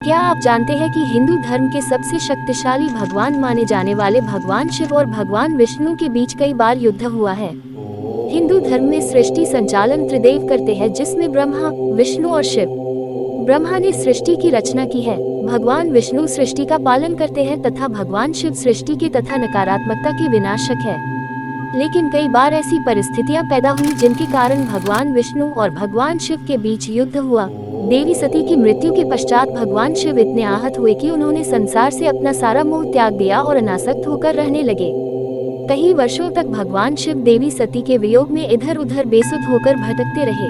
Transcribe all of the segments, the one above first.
क्या आप जानते हैं कि हिंदू धर्म के सबसे शक्तिशाली भगवान माने जाने वाले भगवान शिव और भगवान विष्णु के बीच कई बार युद्ध हुआ है। हिंदू धर्म में सृष्टि संचालन त्रिदेव करते हैं, जिसमें ब्रह्मा, विष्णु और शिव। ब्रह्मा ने सृष्टि की रचना की है, भगवान विष्णु सृष्टि का पालन करते हैं तथा भगवान शिव सृष्टि के तथा नकारात्मकता के विनाशक है। लेकिन कई बार ऐसी परिस्थितियां पैदा हुई जिनके कारण भगवान विष्णु और भगवान शिव के बीच युद्ध हुआ। देवी सती की मृत्यु के पश्चात भगवान शिव इतने आहत हुए कि उन्होंने संसार से अपना सारा मोह त्याग दिया और अनासक्त होकर रहने लगे। कई वर्षों तक भगवान शिव देवी सती के वियोग में इधर उधर बेसुध होकर भटकते रहे।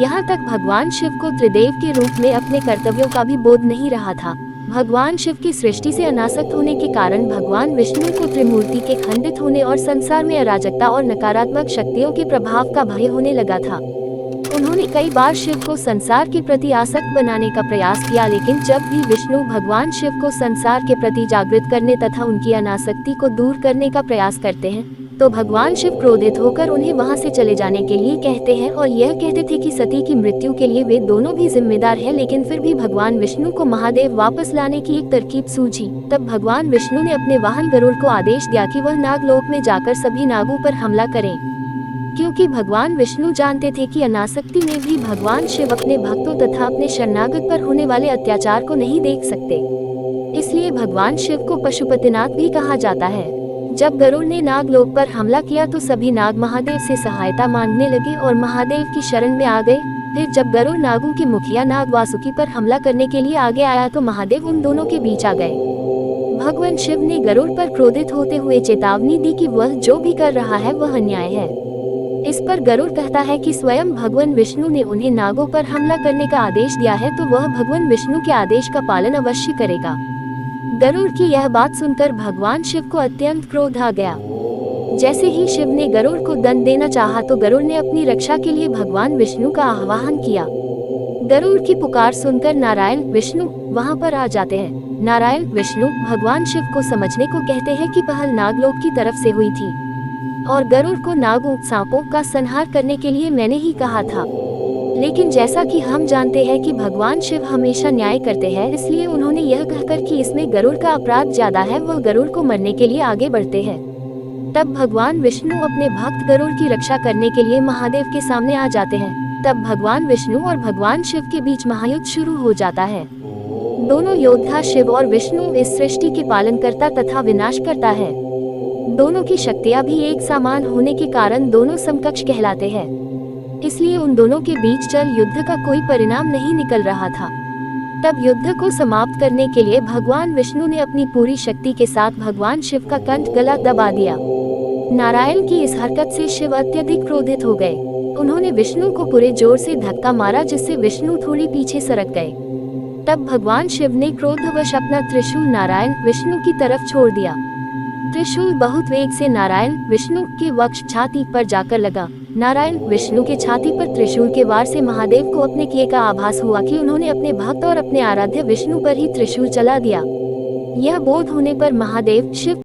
यहाँ तक भगवान शिव को त्रिदेव के रूप में अपने कर्तव्यों का भी बोध नहीं रहा था। भगवान शिव की सृष्टि से अनासक्त होने के कारण भगवान विष्णु को त्रिमूर्ति के खंडित होने और संसार में अराजकता और नकारात्मक शक्तियों के प्रभाव का भय होने लगा था। उन्होंने कई बार शिव को संसार के प्रति आसक्त बनाने का प्रयास किया, लेकिन जब भी विष्णु भगवान शिव को संसार के प्रति जागृत करने तथा उनकी अनासक्ति को दूर करने का प्रयास करते हैं, तो भगवान शिव क्रोधित होकर उन्हें वहां से चले जाने के लिए कहते हैं और यह कहते थे कि सती की मृत्यु के लिए वे दोनों भी जिम्मेदार हैं। लेकिन फिर भी भगवान विष्णु को महादेव वापस लाने की एक तरकीब सूझी। तब भगवान विष्णु ने अपने वाहन गरुड़ को आदेश दिया कि वह नागलोक में जाकर सभी नागों पर हमला करें, क्योंकि भगवान विष्णु जानते थे कि अनासक्ति में भी भगवान शिव अपने भक्तों तथा अपने शरणागत पर होने वाले अत्याचार को नहीं देख सकते। इसलिए भगवान शिव को पशुपतिनाथ भी कहा जाता है। जब गरुड़ ने नागलोक पर हमला किया तो सभी नाग महादेव से सहायता मांगने लगे और महादेव की शरण में आ गए। फिर जब गरुड़ नागों के मुखिया नाग वासुकी पर हमला करने के लिए आगे आया तो महादेव उन दोनों के बीच आ गए। भगवान शिव ने गरुड़ पर क्रोधित होते हुए चेतावनी दी कि वह जो भी कर रहा है वह अन्याय है। इस पर गरुड़ कहता है कि स्वयं भगवान विष्णु ने उन्हें नागों पर हमला करने का आदेश दिया है, तो वह भगवान विष्णु के आदेश का पालन अवश्य करेगा। गरुड़ की यह बात सुनकर भगवान शिव को अत्यंत क्रोध आ गया। जैसे ही शिव ने गरुड़ को दंड देना चाहा तो गरुड़ ने अपनी रक्षा के लिए भगवान विष्णु का आह्वान किया। गरुड़ की पुकार सुनकर नारायण विष्णु वहां पर आ जाते हैं। नारायण विष्णु भगवान शिव को समझने को कहते हैं कि पहल नागलोक की तरफ से हुई थी और गरुड़ को नागों सांपों का संहार करने के लिए मैंने ही कहा था। लेकिन जैसा कि हम जानते हैं कि भगवान शिव हमेशा न्याय करते हैं, इसलिए उन्होंने यह कहकर कि इसमें गरुड़ का अपराध ज्यादा है, वह गरुड़ को मरने के लिए आगे बढ़ते हैं। तब भगवान विष्णु अपने भक्त गरुड़ की रक्षा करने के लिए महादेव के सामने आ जाते हैं। तब भगवान विष्णु और भगवान शिव के बीच महायुद्ध शुरू हो जाता है। दोनों योद्धा शिव और विष्णु इस सृष्टि के पालनकर्ता तथा विनाशकर्ता है। दोनों की शक्तियां भी एक समान होने के कारण दोनों समकक्ष कहलाते हैं। इसलिए उन दोनों के बीच चल युद्ध का कोई परिणाम नहीं निकल रहा था। तब युद्ध को समाप्त करने के लिए भगवान विष्णु ने अपनी पूरी शक्ति के साथ भगवान शिव का कंठ गला दबा दिया। नारायण की इस हरकत से शिव अत्यधिक क्रोधित हो गए। उन्होंने विष्णु को पूरे जोर से धक्का मारा, जिससे विष्णु थोड़ी पीछे सरक गए। तब भगवान शिव ने क्रोधवश अपना त्रिशूल नारायण विष्णु की तरफ छोड़ दिया। त्रिशूल बहुत वेग से नारायण विष्णु के वक्ष छाती पर जाकर लगा। नारायण विष्णु के छाती पर त्रिशूल के वार से महादेव को अपने किए का आभास हुआ कि उन्होंने अपने भक्त और अपने आराध्य विष्णु पर ही त्रिशूल चला दिया। यह बोध होने पर महादेव शिव